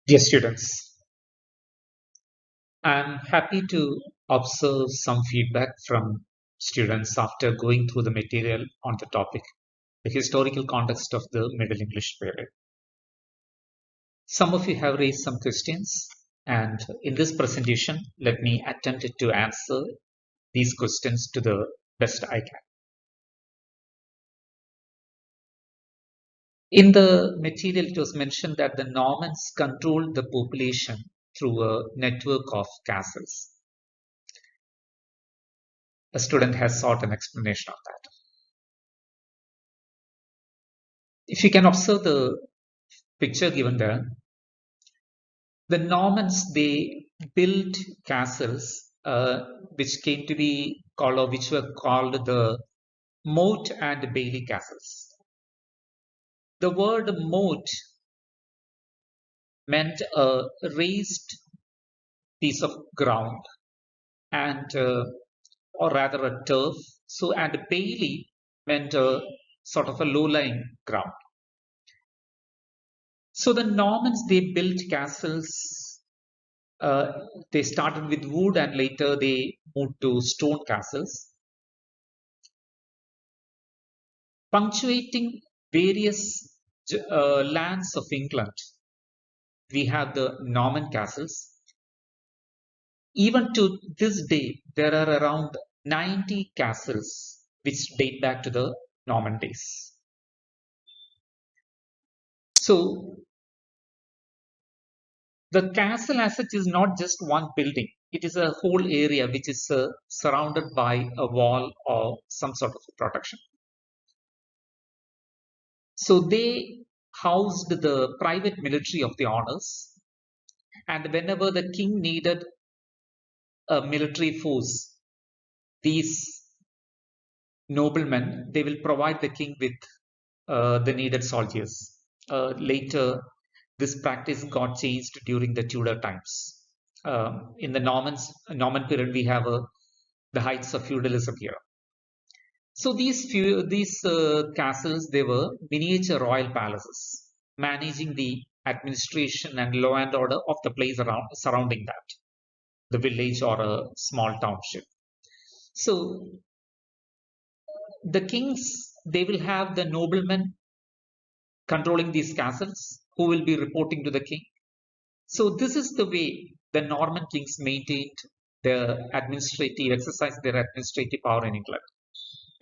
Dear students, I'm happy to observe some feedback from students after going through the material on the topic, the historical context of the Middle English period. Some of you have raised some questions, and in this presentation, let me attempt to answer these questions to the best I can. In the material, it was mentioned that the Normans controlled the population through a network of castles. A student has sought an explanation of that. If you can observe the picture given there, the Normans they built castles which came to be called or which were called the moat and bailey castles. The word moat meant a raised piece of ground and or rather a turf. So and bailey meant a sort of a low-lying ground. So the Normans they built castles. They started with wood and later they moved to stone castles, punctuating various lands of England. We have the Norman castles. Even to this day, there are around 90 castles which date back to the Norman days. So the castle as such is not just one building. It is a whole area which is surrounded by a wall or some sort of protection. So they housed the private military of the honors, and whenever the king needed a military force, these noblemen they will provide the king with the needed soldiers. Later, this practice got changed during the Tudor times. In the Norman period, we have the heights of feudalism here. So these castles they were miniature royal palaces, managing the administration and law and order of the place around surrounding that, the village or a small township. So the kings they will have the noblemen controlling these castles who will be reporting to the king. So this is the way the Norman kings maintained their administrative exercise their administrative power in England.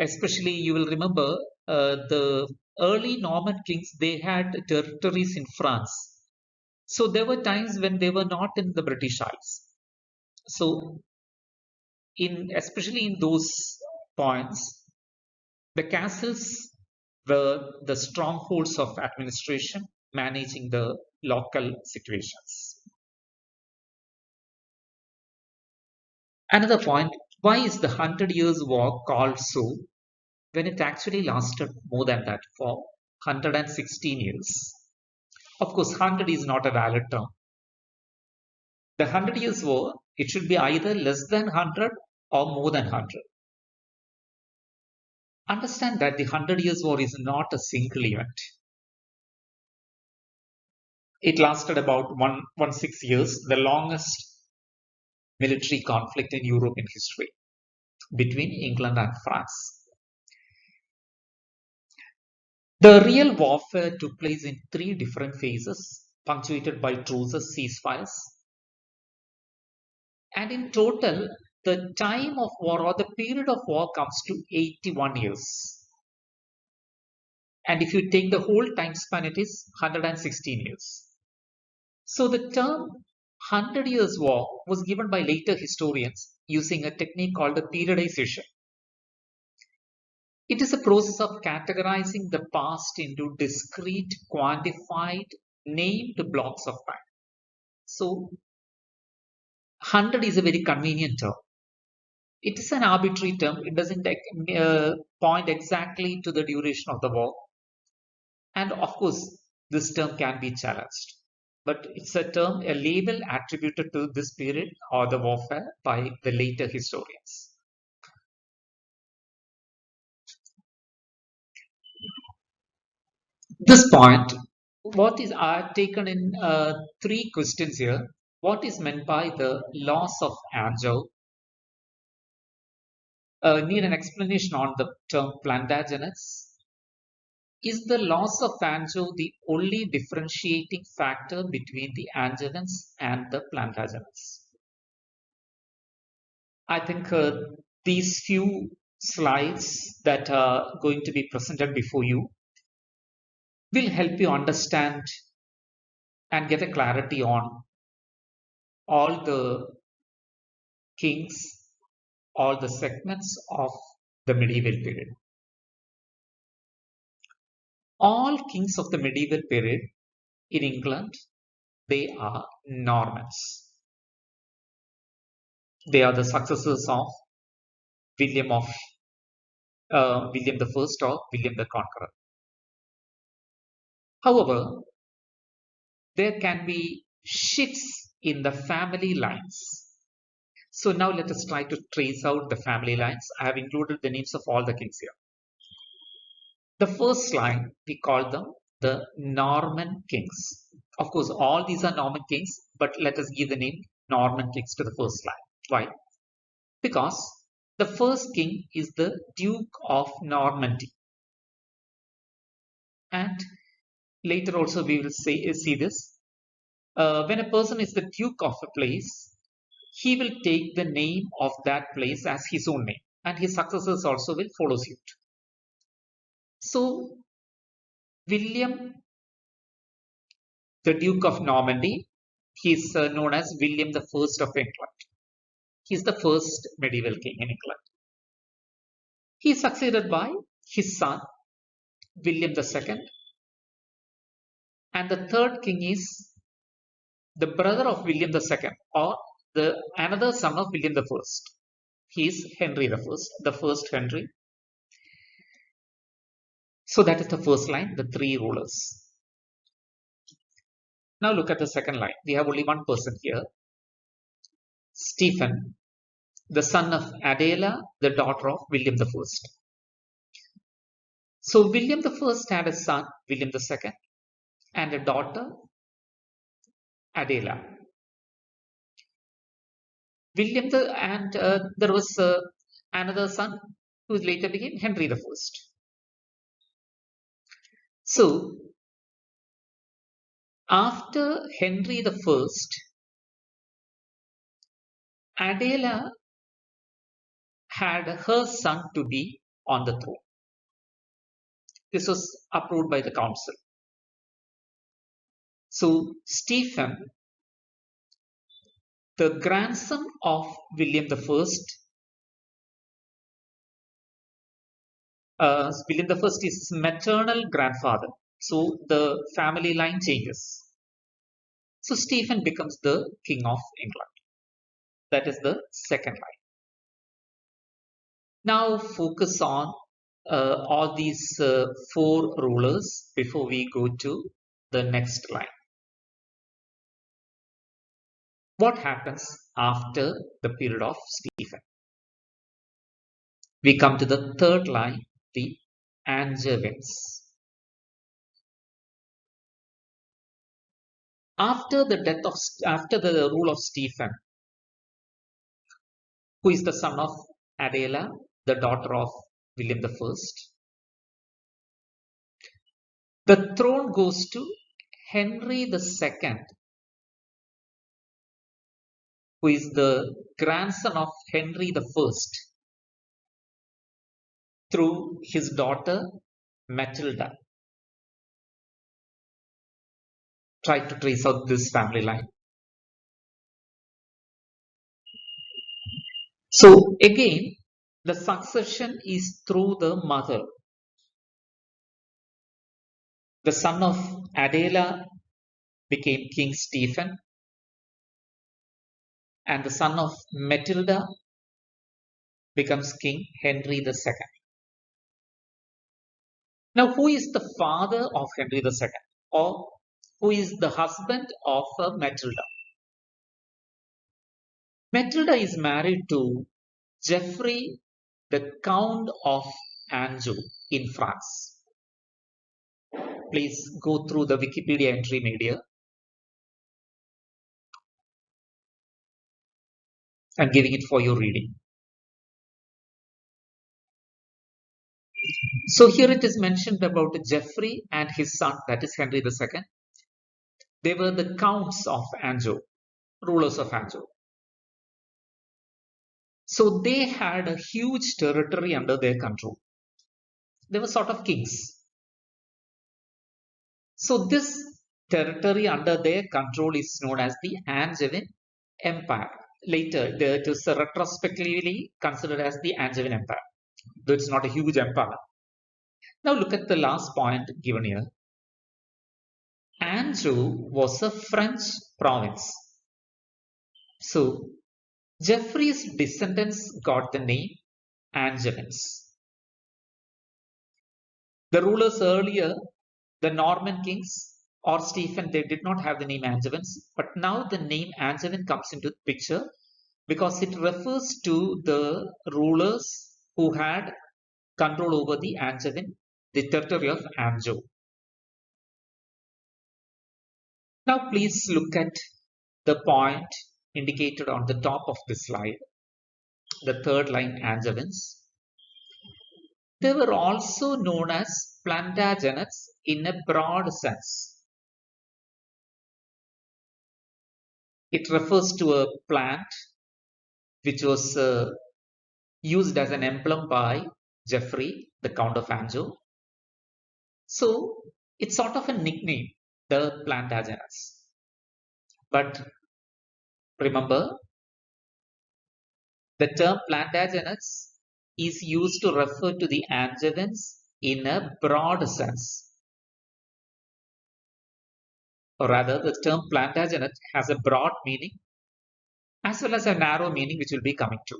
Especially, you will remember the early Norman kings, they had territories in France. So there were times when they were not in the British Isles. So especially in those points, the castles were the strongholds of administration managing the local situations. Another point, why is the Hundred Years' War called so when it actually lasted more than that for 116 years? Of course, 100 is not a valid term. The 100 Years' War, it should be either less than 100 or more than 100. Understand that the 100 Years' War is not a single event. It lasted about 116 years, the longest military conflict in European history between England and France. The real warfare took place in 3 different phases, punctuated by truces, ceasefires, and in total, the time of war or the period of war comes to 81 years. And if you take the whole time span, it is 116 years. So the term 100 Years' War was given by later historians using a technique called a periodization. It is a process of categorizing the past into discrete, quantified, named blocks of time. So 100 is a very convenient term. It is an arbitrary term. It doesn't point exactly to the duration of the war. And of course, this term can be challenged. But it's a term, a label attributed to this period or the warfare by the later historians. This point, What is I've taken in three questions here. What is meant by the loss of Anjou? Need an explanation on the term Plantagenets. Is the loss of Anjou the only differentiating factor between the Angevins and the Plantagenets? I think these few slides that are going to be presented before you will help you understand and get a clarity on all the kings, all the segments of the medieval period. All kings of the medieval period in England, they are Normans. They are the successors of William of William the First or William the Conqueror. However, there can be shifts in the family lines. So now let us try to trace out the family lines. I have included the names of all the kings here. The first line, we call them the Norman kings. Of course, all these are Norman kings, but let us give the name Norman kings to the first line. Why? Because the first king is the Duke of Normandy. And later also we will see this. When a person is the Duke of a place, he will take the name of that place as his own name, and his successors also will follow suit. So, William, the Duke of Normandy, he is known as William the First of England. He is the first medieval king in England. He is succeeded by his son, William II, and the third king is the brother of William II, or the another son of William I. He is Henry I, the first Henry. So that is the first line, the three rulers. Now look at the second line. We have only one person here, Stephen, the son of Adela, the daughter of William I. So William I had a son, William II, and a daughter, Adela. There was another son who later became Henry I. So after Henry I, Adela had her son to be on the throne. This was approved by the council. So Stephen, the grandson of William I, William I is his maternal grandfather. So the family line changes. So Stephen becomes the king of England. That is the second line. Now focus on all these four rulers before we go to the next line. What happens after the period of Stephen? We come to the third line, the Angevins. After the rule of Stephen, who is the son of Adela, the daughter of William I, the throne goes to Henry II, who is the grandson of Henry I, through his daughter Matilda. Try to trace out this family line. So again, the succession is through the mother. The son of Adela became King Stephen, and the son of Matilda becomes King Henry II. Now, who is the father of Henry II, or who is the husband of Matilda? Matilda is married to Geoffrey, the Count of Anjou in France. please go through the Wikipedia entry made here. I'm giving it for your reading. So here it is mentioned about Geoffrey and his son, that is Henry II. They were the counts of Anjou, rulers of Anjou. So they had a huge territory under their control. They were sort of kings. So this territory under their control is known as the Angevin Empire. Later, it is retrospectively considered as the Angevin Empire, though it's not a huge empire. Now look at the last point given here. Anjou was a French province. So Geoffrey's descendants got the name Angevins. The rulers earlier, the Norman kings or Stephen, they did not have the name Angevins, but now the name Angevin comes into the picture because it refers to the rulers who had control over the Angevin, the territory of Anjou. Now please look at the point indicated on the top of the slide, the third line, Angevins. They were also known as Plantagenets in a broad sense. It refers to a plant which was used as an emblem by Geoffrey, the Count of Anjou. So it's sort of a nickname, the Plantagenets. But remember, the term Plantagenets is used to refer to the Angevins in a broad sense. Or rather, the term Plantagenet has a broad meaning as well as a narrow meaning, which will be coming to.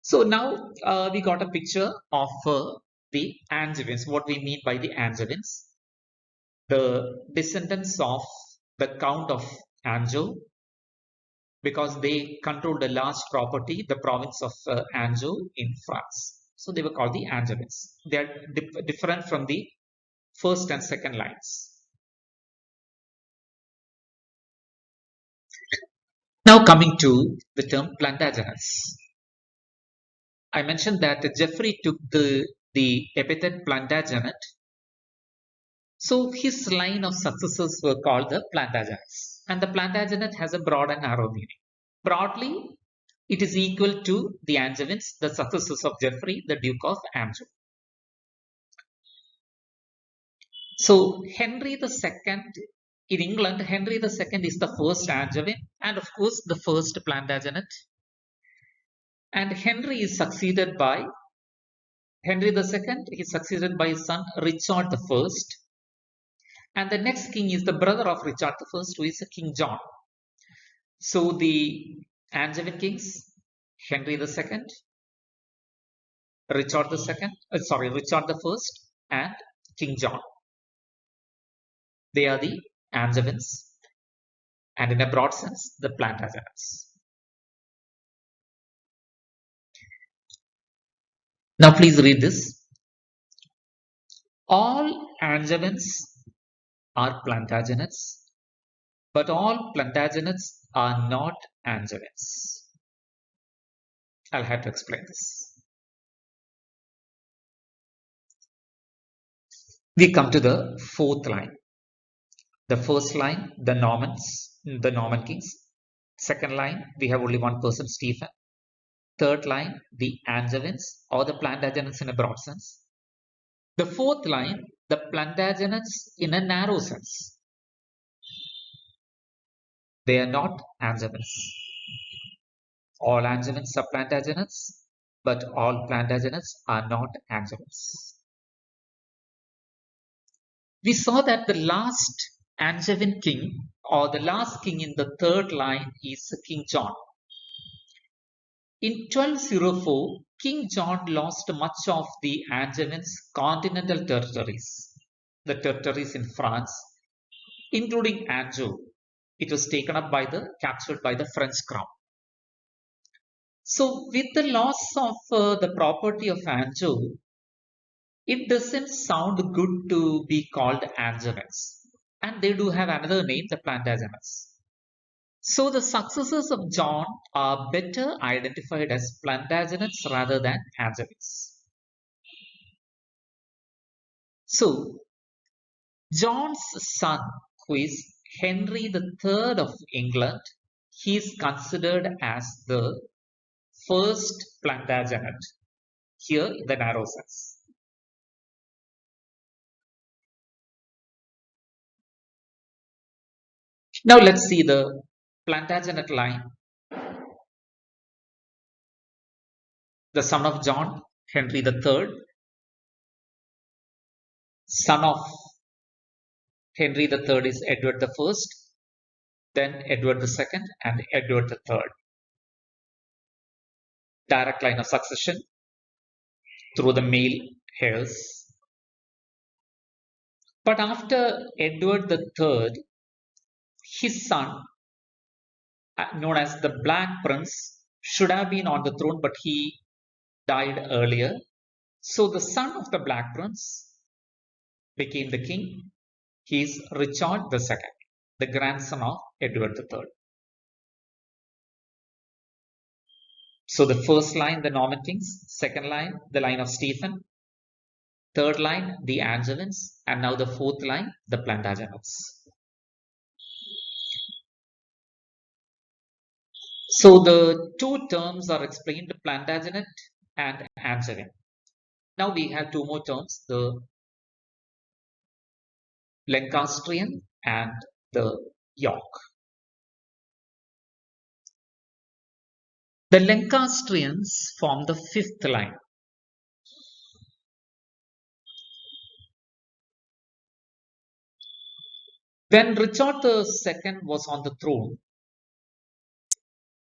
So now we got a picture of the Angevins, what we mean by the Angevins. The descendants of the Count of Anjou, because they controlled a large property, the province of Anjou in France. So they were called the Angevins. They are different from the first and second lines. Now coming to the term Plantagenets. I mentioned that Geoffrey took the epithet Plantagenet. So his line of successors were called the Plantagenets. And the Plantagenet has a broad and narrow meaning. Broadly, it is equal to the Angevins, the successors of Geoffrey, the Duke of Anjou. So Henry II, in England, Henry II is the first Angevin and of course the first Plantagenet. And Henry is succeeded by Henry II, he is succeeded by his son Richard I. And the next king is the brother of Richard I, who is King John. So the Angevin kings, Henry II, Richard I, and King John. They are the Angevins, and in a broad sense, the Plantagenets. Now please read this. All Angevins are Plantagenets, but all Plantagenets are not Angevins. I'll have to explain this. We come to the fourth line. The first line, the Normans, the Norman kings. Second line, we have only one person, Stephen. Third line, the Angevins or the Plantagenets in a broad sense. The fourth line, the Plantagenets in a narrow sense. They are not Angevins. All Angevins are Plantagenets, but all Plantagenets are not Angevins. We saw that the last Angevin king or the last king in the third line is King John. In 1204, King John lost much of the Angevins' continental territories, the territories in France, including Anjou. It was taken up captured by the French crown. So with the loss of the property of Anjou, it doesn't sound good to be called Angevins. And they do have another name, the Plantagenets. So the successors of John are better identified as Plantagenets rather than Angevins. So John's son, who is Henry III of England, he is considered as the first Plantagenet here in the narrow sense. Now let's see the Plantagenet line. The son of John, Henry III, son of Henry III is Edward I, then Edward II, and Edward III. Direct line of succession through the male heirs. But after Edward III, his son, known as the Black Prince, should have been on the throne, but he died earlier. So the son of the Black Prince became the king. He is Richard II, the grandson of Edward III. So the first line, the Norman kings, second line, the line of Stephen, third line, the Angevins, and now the fourth line, the Plantagenets. So the two terms are explained, Plantagenet and Angevin. Now we have two more terms, the Lancastrian and the York. The Lancastrians form the fifth line. When Richard II was on the throne,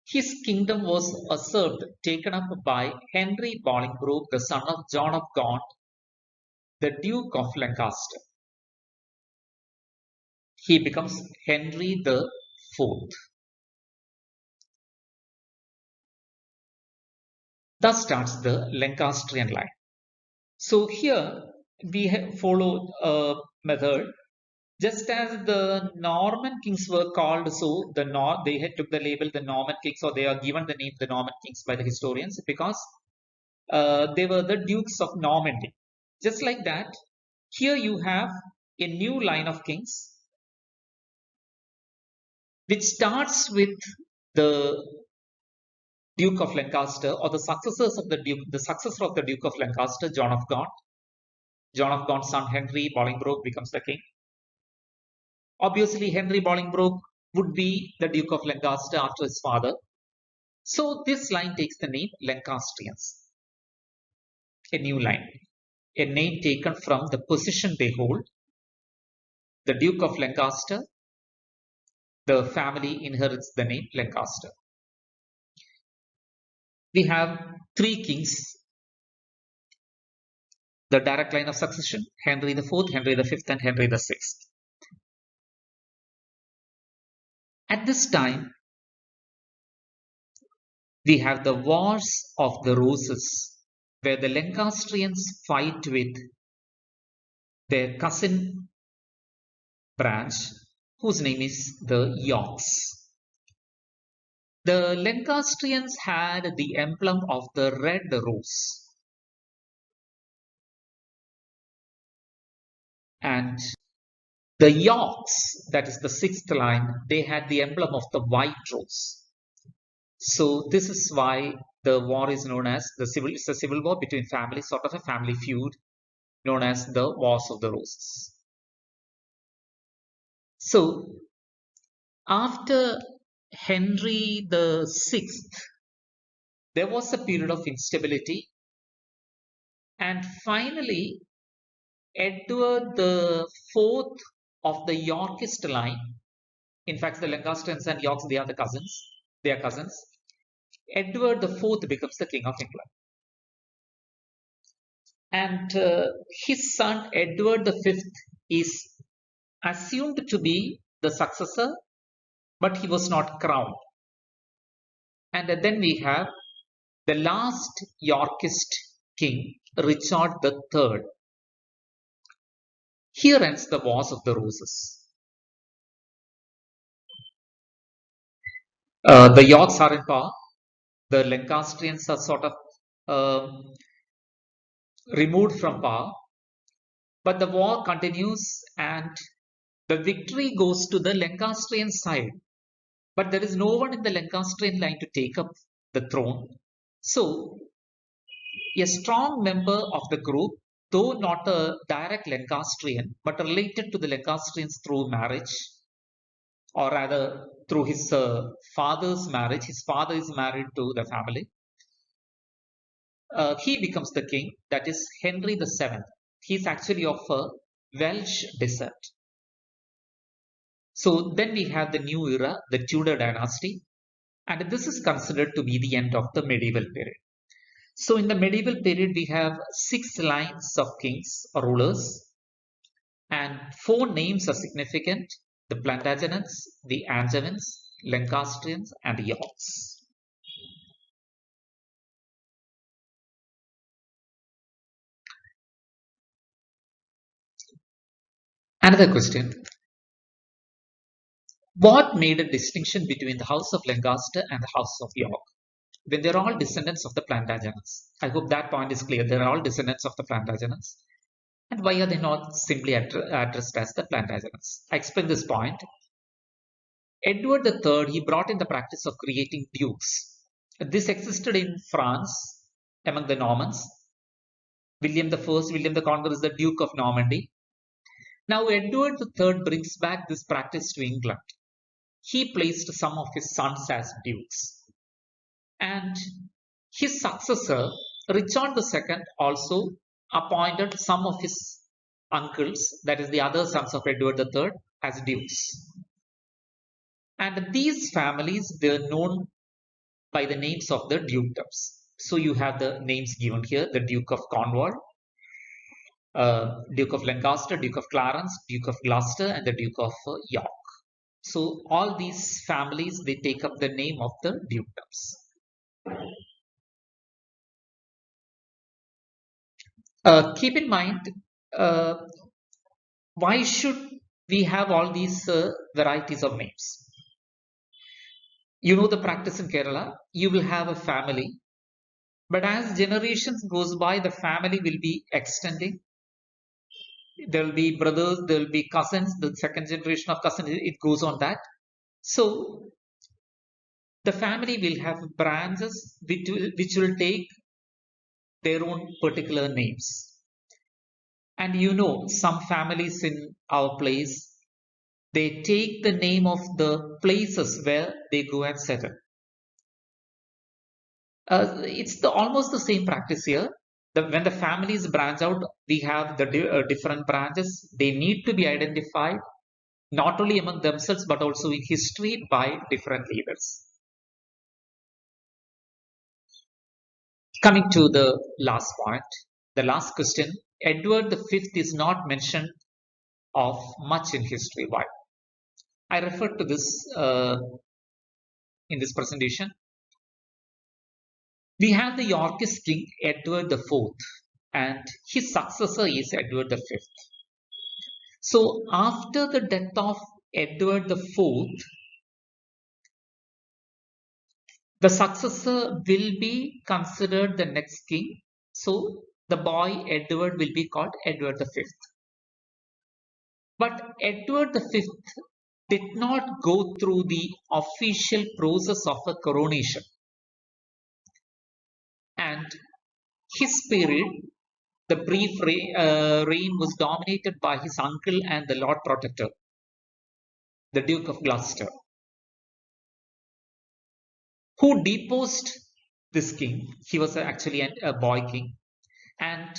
his kingdom was usurped, taken up by Henry Bolingbroke, the son of John of Gaunt, the Duke of Lancaster. He becomes Henry the Fourth. Thus starts the Lancastrian line. So here we follow a method. Just as the Norman kings were called so, they had took the label the Norman kings, or they are given the name the Norman kings by the historians because they were the dukes of Normandy. Just like that, here you have a new line of kings which starts with the Duke of Lancaster, or the successors of the Duke, the successor of the Duke of Lancaster, John of Gaunt. John of Gaunt's son Henry Bolingbroke becomes the king. Obviously, Henry Bolingbroke would be the Duke of Lancaster after his father. So this line takes the name Lancastrians. A new line, a name taken from the position they hold. The Duke of Lancaster, the family inherits the name Lancaster. We have three kings. The direct line of succession, Henry IV, Henry V, and Henry VI. At this time, we have the Wars of the Roses, where the Lancastrians fight with their cousin branch, whose name is the Yorks. The Lancastrians had the emblem of the red rose. And the Yorks, that is the sixth line, they had the emblem of the white rose. So this is why the war is known as it's a civil war between families, sort of a family feud known as the Wars of the Roses. So after Henry VI, there was a period of instability, and finally Edward IV of the Yorkist line, in fact the Lancastrians and Yorks, they are cousins. Edward IV becomes the King of England. And his son Edward V is assumed to be the successor, but he was not crowned. And then we have the last Yorkist king, Richard III. Here ends the Wars of the Roses. The Yorks are in power. The Lancastrians are sort of removed from power, but the war continues and the victory goes to the Lancastrian side. But there is no one in the Lancastrian line to take up the throne. So, a strong member of the group, though not a direct Lancastrian, but related to the Lancastrians through marriage, or rather through his father's marriage. His father is married to the family. He becomes the king, that is Henry VII. He's actually of a Welsh descent. So then we have the new era, the Tudor dynasty, and this is considered to be the end of the medieval period. So in the medieval period, we have 6 lines of kings or rulers, and 4 names are significant: the Plantagenets, the Angevins, Lancastrians, and the Yorks. Another question: what made a distinction between the House of Lancaster and the House of York when they're all descendants of the Plantagenets? I hope that point is clear. They're all descendants of the Plantagenets. And why are they not simply addressed as the Plantagenets? I explain this point. Edward III, he brought in the practice of creating dukes. This existed in France among the Normans. William I, William the Conqueror is the Duke of Normandy. Now Edward III brings back this practice to England. He placed some of his sons as dukes. And his successor, Richard II, also appointed some of his uncles, that is the other sons of Edward III, as dukes. And these families, they are known by the names of the dukedoms. So you have the names given here: the Duke of Cornwall, Duke of Lancaster, Duke of Clarence, Duke of Gloucester, and the Duke of York. So all these families, they take up the name of the dukedoms. Keep in mind, why should we have all these varieties of names? You know the practice in Kerala, you will have a family, but as generations goes by, the family will be extending. There will be brothers, there will be cousins, the second generation of cousins, it goes on that. So the family will have branches which will take their own particular names. And you know, some families in our place, they take the name of the places where they go and settle. It's almost the same practice here. When the families branch out, we have the different branches. They need to be identified not only among themselves but also in history by different leaders. Coming to the last point, the last question: Edward V is not mentioned of much in history. Why? I referred to this in this presentation. We have the Yorkist king Edward IV, and his successor is Edward V. So after the death of Edward IV, the successor will be considered the next king. So the boy Edward will be called Edward V. But Edward V did not go through the official process of a coronation. And his period, the brief reign, was dominated by his uncle and the Lord Protector, the Duke of Gloucester, who deposed this king. He was actually a boy king. And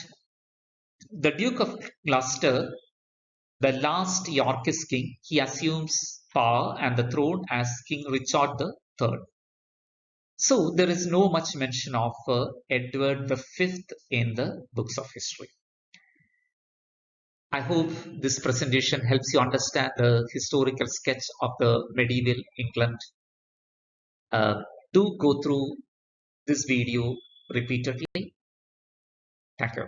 the Duke of Gloucester, the last Yorkist king, he assumes power and the throne as King Richard III. So there is no much mention of Edward V in the books of history. I hope this presentation helps you understand the historical sketch of the medieval England. Do go through this video repeatedly. Thank you.